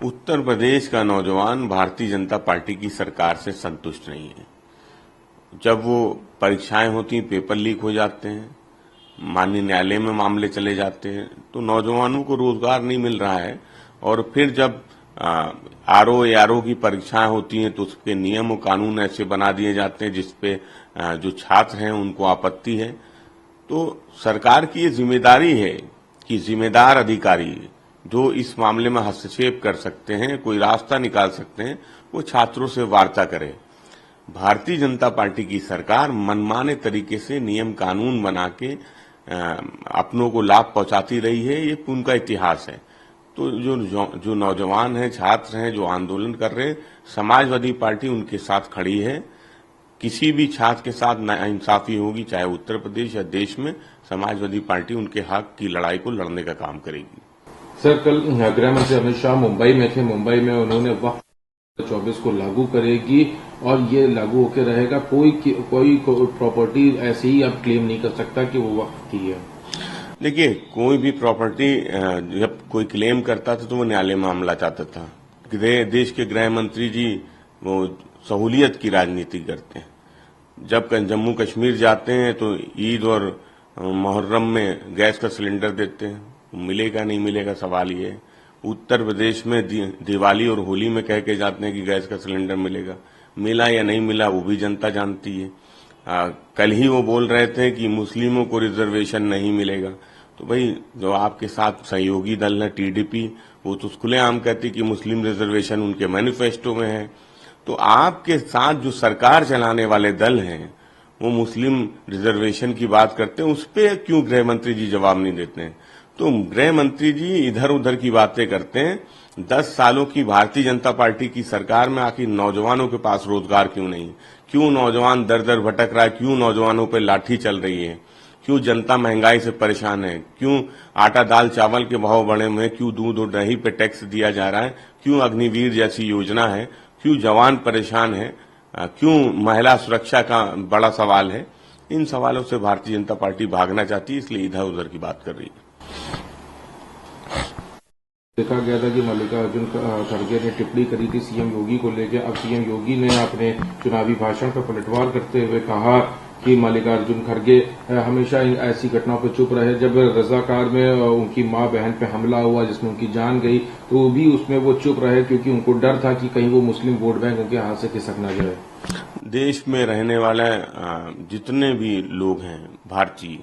उत्तर प्रदेश का नौजवान भारतीय जनता पार्टी की सरकार से संतुष्ट नहीं है। जब वो परीक्षाएं होती, पेपर लीक हो जाते हैं, माननीय न्यायालय में मामले चले जाते हैं, तो नौजवानों को रोजगार नहीं मिल रहा है। और फिर जब आरओ एआरओ की परीक्षाएं होती हैं तो उसके नियम और कानून ऐसे बना दिए जाते हैं जिसपे जो छात्र हैं उनको आपत्ति है। तो सरकार की ये जिम्मेदारी है कि जिम्मेदार अधिकारी जो इस मामले में हस्तक्षेप कर सकते हैं, कोई रास्ता निकाल सकते हैं, वो छात्रों से वार्ता करें। भारतीय जनता पार्टी की सरकार मनमाने तरीके से नियम कानून बना के अपनों को लाभ पहुंचाती रही है, ये उनका इतिहास है। तो जो नौजवान हैं, छात्र हैं, जो आंदोलन कर रहे हैं, समाजवादी पार्टी उनके साथ खड़ी है। किसी भी छात्र के साथ नाइंसाफी होगी, चाहे उत्तर प्रदेश या देश में, समाजवादी पार्टी उनके हक की लड़ाई को लड़ने का काम करेगी। सर, कल गृह मंत्री अमित शाह मुंबई में थे। मुंबई में उन्होंने वक्त 24 को लागू करेगी और ये लागू होकर रहेगा। कोई प्रॉपर्टी ऐसे ही अब क्लेम नहीं कर सकता कि वो वक्त की है। देखिए, कोई भी प्रॉपर्टी जब कोई क्लेम करता था तो वो न्यायालय में मामला चाहता था। देश के गृह मंत्री जी वो सहूलियत की राजनीति करते हैं। जब जम्मू कश्मीर जाते हैं तो ईद और मुहर्रम में गैस का सिलेंडर देते हैं, मिलेगा नहीं मिलेगा सवाल ये है। उत्तर प्रदेश में दिवाली और होली में कह के जाते हैं कि गैस का सिलेंडर मिलेगा, मिला या नहीं मिला वो भी जनता जानती है। कल ही वो बोल रहे थे कि मुस्लिमों को रिजर्वेशन नहीं मिलेगा। तो भाई, जो आपके साथ सहयोगी दल है टीडीपी, वो तो खुलेआम कहती कि मुस्लिम रिजर्वेशन उनके मैनिफेस्टो में है। तो आपके साथ जो सरकार चलाने वाले दल हैं वो मुस्लिम रिजर्वेशन की बात करते हैं, उस पर क्यों गृह मंत्री जी जवाब नहीं देते हैं? तो गृह मंत्री जी इधर उधर की बातें करते हैं। 10 सालों की भारतीय जनता पार्टी की सरकार में आखिर नौजवानों के पास रोजगार क्यों नहीं? क्यों नौजवान दर दर भटक रहा है? क्यों नौजवानों पर लाठी चल रही है? क्यों जनता महंगाई से परेशान है? क्यों आटा दाल चावल के भाव बढ़े हुए हैं? क्यों दूध और दही पे टैक्स दिया जा रहा है? क्यों अग्निवीर जैसी योजना है? क्यों जवान परेशान है? क्यों महिला सुरक्षा का बड़ा सवाल है? इन सवालों से भारतीय जनता पार्टी भागना चाहती है, इसलिए इधर उधर की बात कर रही है। देखा गया था कि मल्लिकार्जुन खड़गे ने टिप्पणी करी थी सीएम योगी को लेकर। अब सीएम योगी ने अपने चुनावी भाषण का पलटवार करते हुए कहा कि मल्लिकार्जुन खड़गे हमेशा ऐसी घटनाओं पर चुप रहे। जब रजाकार में उनकी मां बहन पे हमला हुआ जिसमें उनकी जान गई तो भी उसमें वो चुप रहे, क्योंकि उनको डर था कि कहीं वो मुस्लिम वोट बैंक उनके हाथ से खिसक न जाए। देश में रहने वाले जितने भी लोग हैं भारतीय,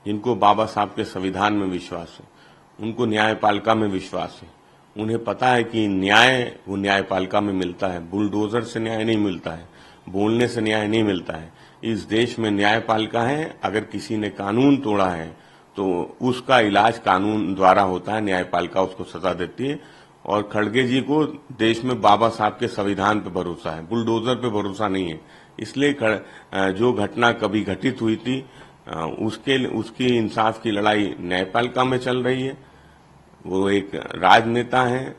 जिनको बाबा साहब के संविधान में विश्वास है, उनको न्यायपालिका में विश्वास है, उन्हें पता है कि न्याय वो न्यायपालिका में मिलता है। बुलडोजर से न्याय नहीं मिलता है, बोलने से न्याय नहीं मिलता है। इस देश में न्यायपालिका है। अगर किसी ने कानून तोड़ा है तो उसका इलाज कानून द्वारा होता है, न्यायपालिका उसको सजा देती है। और खड़गे जी को देश में बाबा साहब के संविधान पे भरोसा है, बुलडोजर पे भरोसा नहीं है। इसलिए जो घटना कभी घटित हुई थी उसकी इंसाफ की लड़ाई न्यायपालिका में चल रही है। वो एक राजनेता हैं,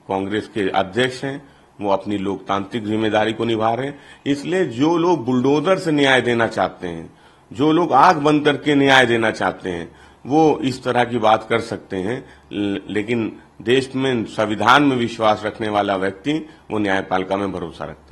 कांग्रेस के अध्यक्ष हैं, वो अपनी लोकतांत्रिक जिम्मेदारी को निभा रहे हैं। इसलिए जो लोग बुलडोजर से न्याय देना चाहते हैं, जो लोग आंख बंद करके न्याय देना चाहते हैं, वो इस तरह की बात कर सकते हैं। लेकिन देश में संविधान में विश्वास रखने वाला व्यक्ति वो न्यायपालिका में भरोसा रखता है।